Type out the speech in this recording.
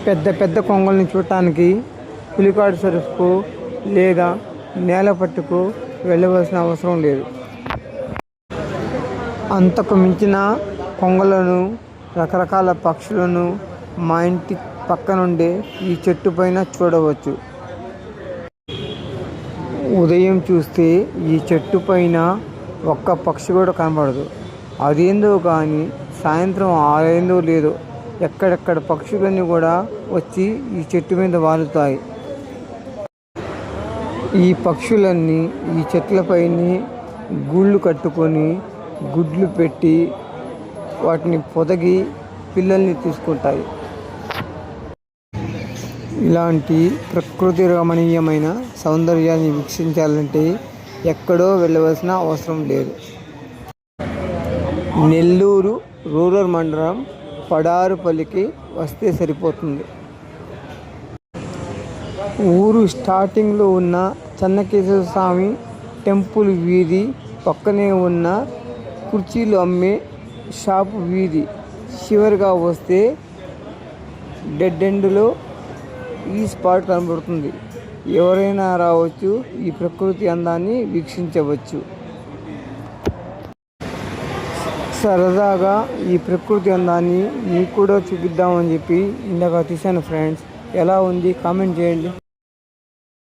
పెద్ద పెద్ద కొంగల్ని చూడటానికి పులికాటు సరస్సుకు లేదా నేలపట్టుకు వెళ్ళవలసిన అవసరం లేదు. అంతకు మించిన కొంగలను, రకరకాల పక్షులను మా ఇంటి పక్కనుండే ఈ చెట్టు పైన చూడవచ్చు. ఉదయం చూస్తే ఈ చెట్టు పైన ఒక్క పక్షి కూడా కనబడదు. అదేందో కానీ సాయంత్రం అయిందో లేదో ఎక్కడెక్కడ పక్షులన్నీ కూడా వచ్చి ఈ చెట్టు మీద వాలుతాయి. ఈ పక్షులన్నీ ఈ చెట్లపైని గూళ్ళు కట్టుకొని గుడ్లు పెట్టి వాటిని పొదగి పిల్లల్ని తీసుకుంటాయి. ఇలాంటి ప్రకృతి రమణీయమైన సౌందర్యాన్ని వీక్షించాలంటే ఎక్కడో వెళ్ళవలసిన అవసరం లేదు. నెల్లూరు రూరల్ మండలం పడారుపల్లికి వస్తే సరిపోతుంది. ఊరు స్టార్టింగ్లో ఉన్న చెన్నకేశవ స్వామి టెంపుల్ వీధి పక్కనే ఉన్న కుర్చీలు అమ్మే షాపు వీధి చివరిగా వస్తే డెడ్ ఎండ్లో ఈ స్పాట్ కనబడుతుంది. ఎవరైనా రావచ్చు, ఈ ప్రకృతి అందాన్ని వీక్షించవచ్చు. సరదాగా ఈ ప్రకృతి అందాన్ని మీకు కూడా చూపిద్దామని చెప్పి ఇందాక తీశాను ఫ్రెండ్స్. ఎలా ఉంది కామెంట్ చేయండి.